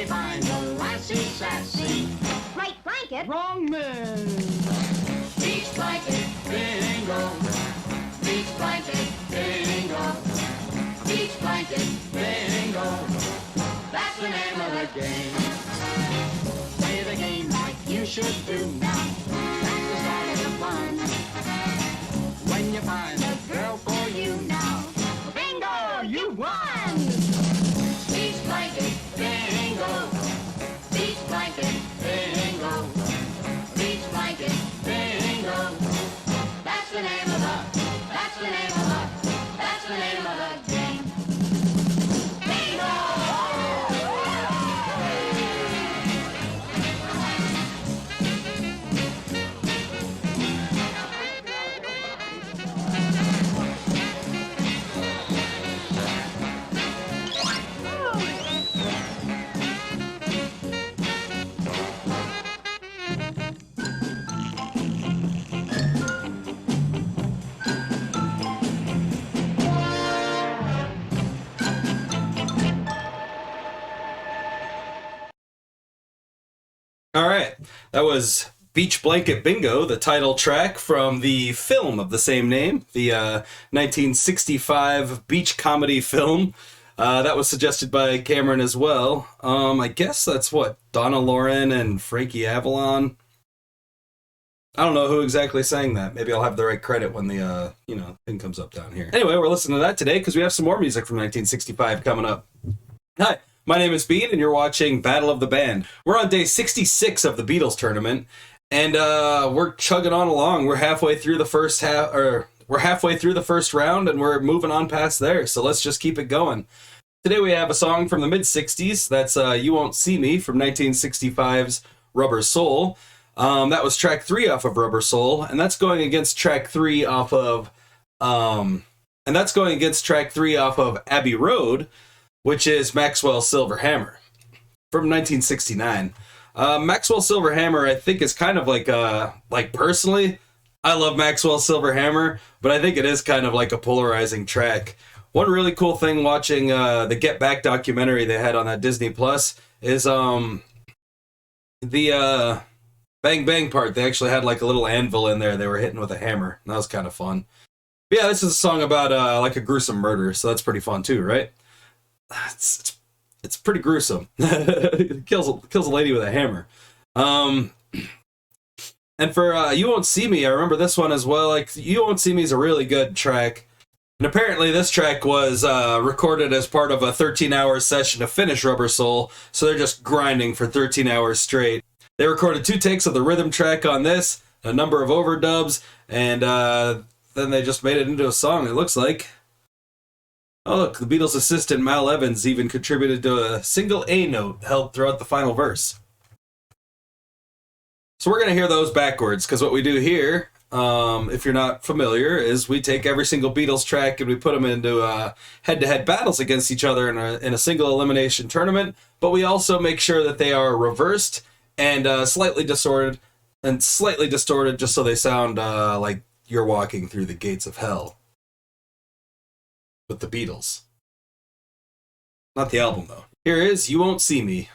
find a lassie sassy. Right blanket. Wrong man. Beach blanket bingo. Beach blanket bingo. Beach blanket bingo. That's the name of the game. Play the game like you should do now. That's the start of the fun. When you find a girl for you now, bingo, you won! Beach blanket bingo. Beach blanket bingo. Beach blanket bingo. That's the name of the game. Bingo! All right, that was Beach Blanket Bingo, the title track from the film of the same name, the 1965 beach comedy film. That was suggested by Cameron as well. I guess that's what, Donna Lauren and Frankie Avalon? I don't know who exactly sang that. Maybe I'll have the right credit when the, thing comes up down here. Anyway, we're listening to that today because we have some more music from 1965 coming up. Hi. My name is Bean, and you're watching Battle of the Band. We're on day 66 of the Beatles tournament, and we're chugging on along. We're halfway through the first round, and we're moving on past there. So let's just keep it going. Today we have a song from the mid 60s. That's "You Won't See Me" from 1965's "Rubber Soul." That was track 3 off of "Rubber Soul," and that's going against track 3 off of "Abbey Road," which is Maxwell Silver Hammer from 1969. Maxwell Silver Hammer, I think, is kind of like personally, I love Maxwell Silver Hammer, but I think it is kind of like a polarizing track. One really cool thing watching the Get Back documentary they had on that Disney Plus is the Bang Bang part. They actually had like a little anvil in there they were hitting with a hammer. That was kind of fun. But yeah, this is a song about like a gruesome murder, so that's pretty fun too, right? It's pretty gruesome. It kills a lady with a hammer. And for "You Won't See Me," I remember this one as well. Like, "You Won't See Me" is a really good track. And apparently this track was recorded as part of a 13-hour session to finish Rubber Soul, so they're just grinding for 13 hours straight. They recorded 2 takes of the rhythm track on this, a number of overdubs, and then they just made it into a song, it looks like. Oh, look, the Beatles' assistant Mal Evans even contributed to a single A note held throughout the final verse. So we're going to hear those backwards, because what we do here, if you're not familiar, is we take every single Beatles track and we put them into head-to-head battles against each other in a single elimination tournament, but we also make sure that they are reversed and slightly distorted just so they sound like you're walking through the gates of hell. With the Beatles. Not the album, though. Here is "You Won't See Me."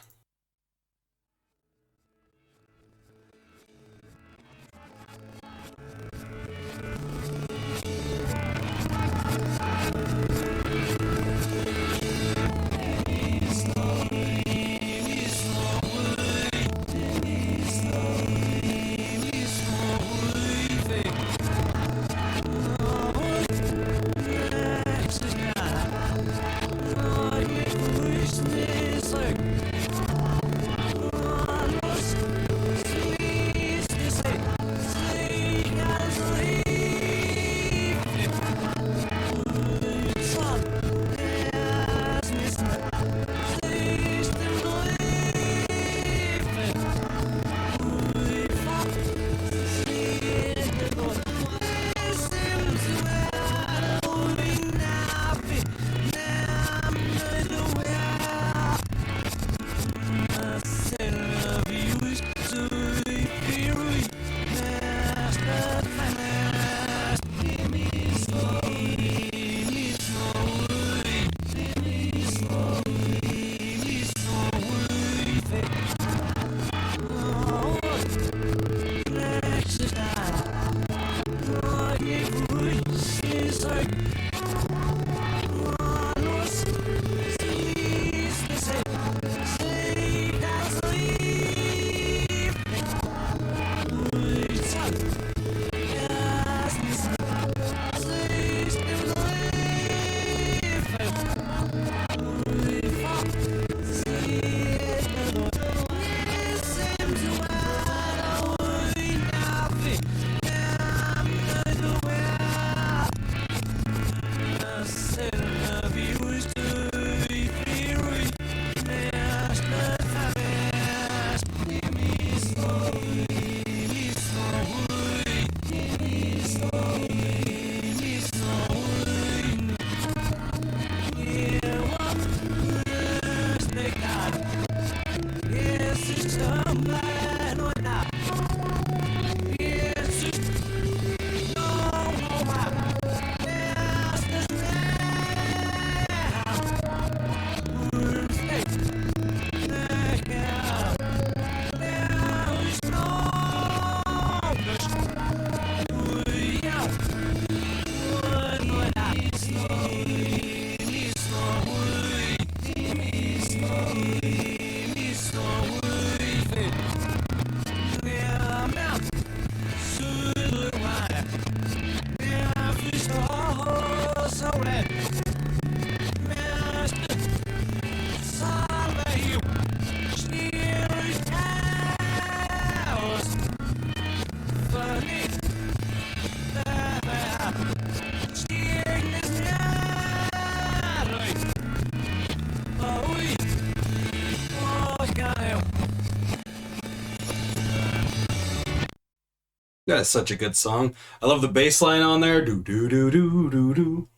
That's such a good song. I love the bass line on there. Do do do do do do.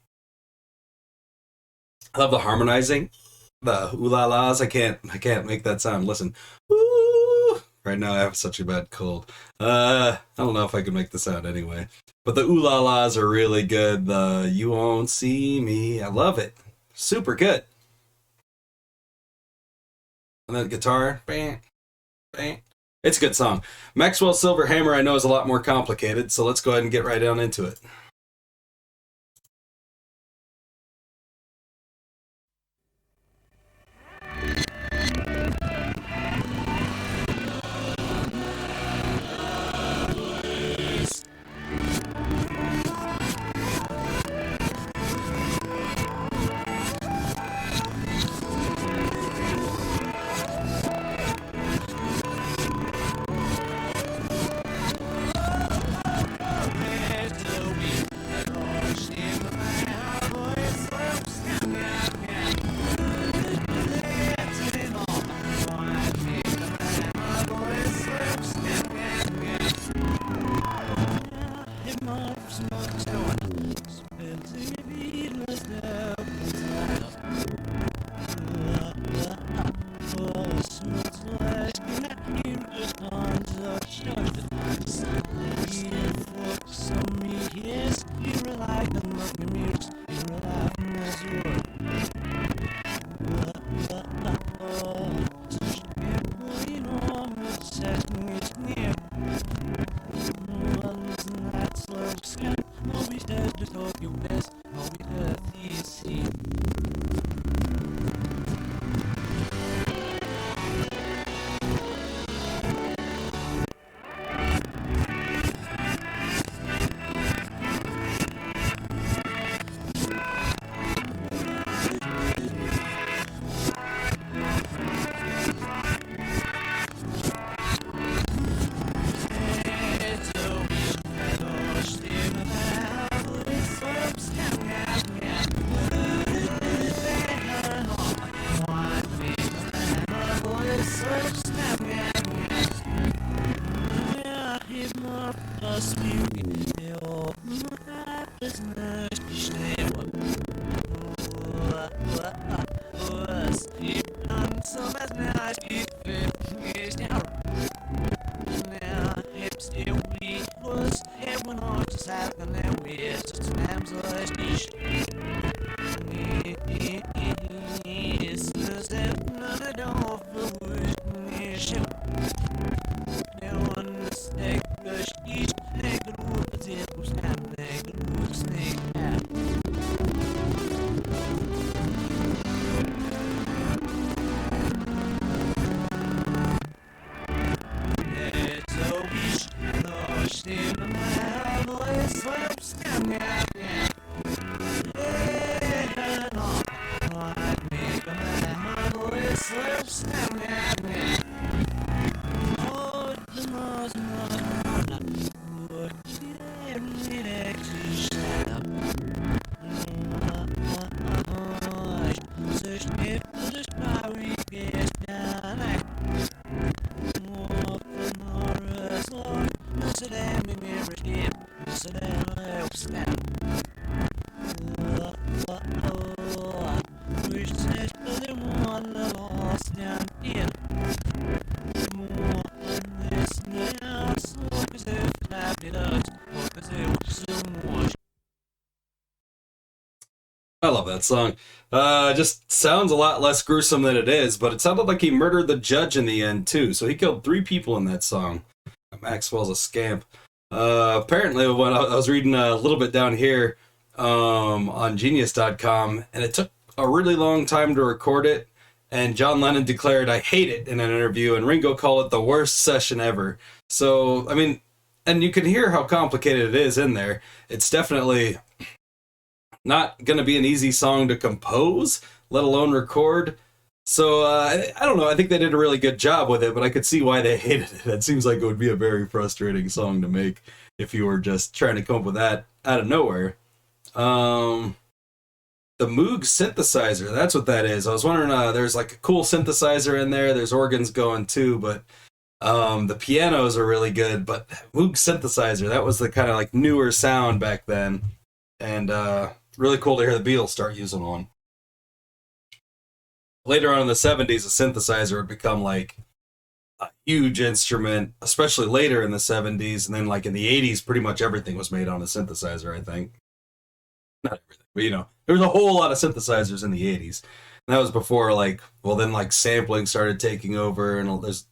I love the harmonizing. The ooh la las. I can't make that sound. Listen. Ooh. Right now I have such a bad cold. I don't know if I can make the sound anyway. But the ooh la las are really good. The you won't see me. I love it. Super good. And then the guitar. Bang. Bang. It's a good song. Maxwell Silver Hammer I know is a lot more complicated, so let's go ahead and get right down into it. I love that song. Just sounds a lot less gruesome than it is, but it sounded like he murdered the judge in the end, too. So he killed 3 people in that song. Maxwell's a scamp. Apparently, when I was reading a little bit down here on Genius.com, and it took a really long time to record it, and John Lennon declared, "I hate it," in an interview, and Ringo called it the worst session ever. So, I mean, and you can hear how complicated it is in there. It's definitely not going to be an easy song to compose, let alone record. So, I don't know. I think they did a really good job with it, but I could see why they hated it. It seems like it would be a very frustrating song to make if you were just trying to come up with that out of nowhere. The Moog synthesizer, that's what that is. I was wondering, there's like a cool synthesizer in there. There's organs going too, but the pianos are really good. But Moog synthesizer, that was the kind of like newer sound back then. And really cool to hear the Beatles start using one. Later on in the 70s, a synthesizer would become like a huge instrument, especially later in the 70s. And then like in the 80s, pretty much everything was made on a synthesizer, I think. Not everything, but you know, there was a whole lot of synthesizers in the 80s. And that was before like, well, then like sampling started taking over, and there's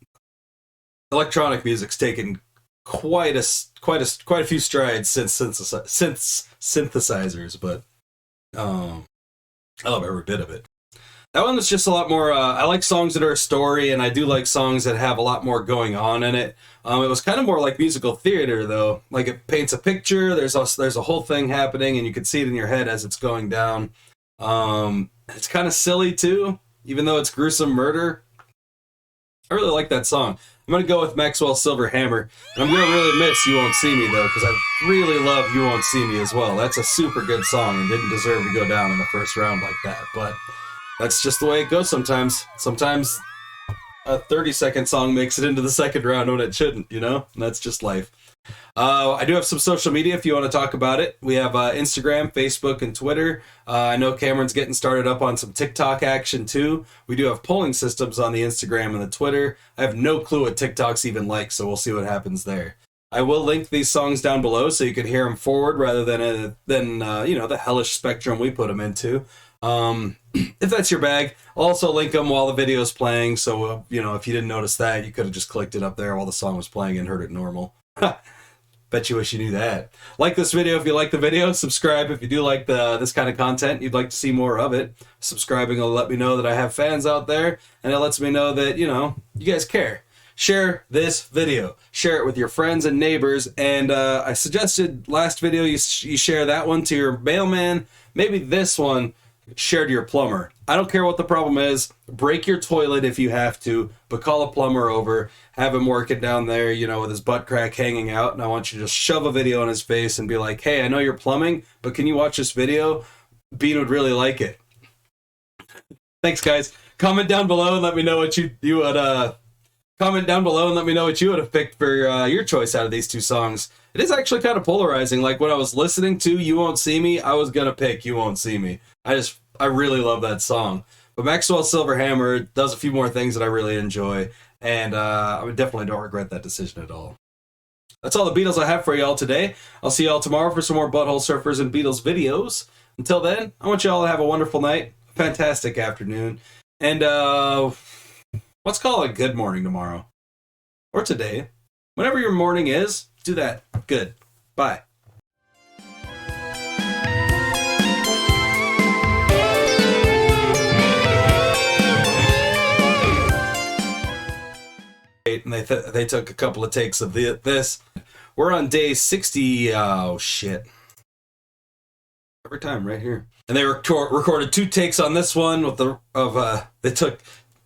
electronic music's taken quite a few strides since synthesizers, but I love every bit of it. That one was just a lot more. I like songs that are a story, and I do like songs that have a lot more going on in it. It was kind of more like musical theater, though. Like it paints a picture. There's a whole thing happening, and you can see it in your head as it's going down. It's kind of silly too, even though it's gruesome murder. I really like that song. I'm gonna go with Maxwell's Silver Hammer, and I'm gonna really miss "You Won't See Me" though, because I really love "You Won't See Me" as well. That's a super good song, and didn't deserve to go down in the first round like that, but. That's just the way it goes sometimes. Sometimes a 30-second song makes it into the second round when it shouldn't, you know? And that's just life. I do have some social media if you want to talk about it. We have Instagram, Facebook, and Twitter. I know Cameron's getting started up on some TikTok action too. We do have polling systems on the Instagram and the Twitter. I have no clue what TikTok's even like, so we'll see what happens there. I will link these songs down below so you can hear them forward rather than you know, the hellish spectrum we put them into. If that's your bag, I'll also link them while the video's playing, so, you know, if you didn't notice that, you could have just clicked it up there while the song was playing and heard it normal. Bet you wish you knew that. Like this video if you like the video, subscribe if you do like this kind of content, you'd like to see more of it. Subscribing will let me know that I have fans out there, and it lets me know that, you know, you guys care. Share this video. Share it with your friends and neighbors, and I suggested last video you share that one to your mailman, maybe this one share to your plumber. I don't care what the problem is. Break your toilet if you have to, but call a plumber over, have him working down there, you know, with his butt crack hanging out, and I want you to just shove a video on his face and be like, hey, I know you're plumbing, but can you watch this video? Bean would really like it. Thanks, guys. Comment down below and let me know what you would comment down below and let me know what you would have picked for your choice out of these two songs. It is actually kind of polarizing. Like when I was listening to "You Won't See Me," I was gonna pick "You Won't See Me." I really love that song. But Maxwell's Silver Hammer does a few more things that I really enjoy, and I definitely don't regret that decision at all. That's all the Beatles I have for y'all today. I'll see y'all tomorrow for some more Butthole Surfers and Beatles videos. Until then, I want y'all to have a wonderful night, a fantastic afternoon, and let's call it a good morning tomorrow. Or today. Whenever your morning is, do that. Good. Bye. And they took a couple of takes of this. We're on day 60. Oh, shit. Every time right here. And they recorded 2 takes on this one with they took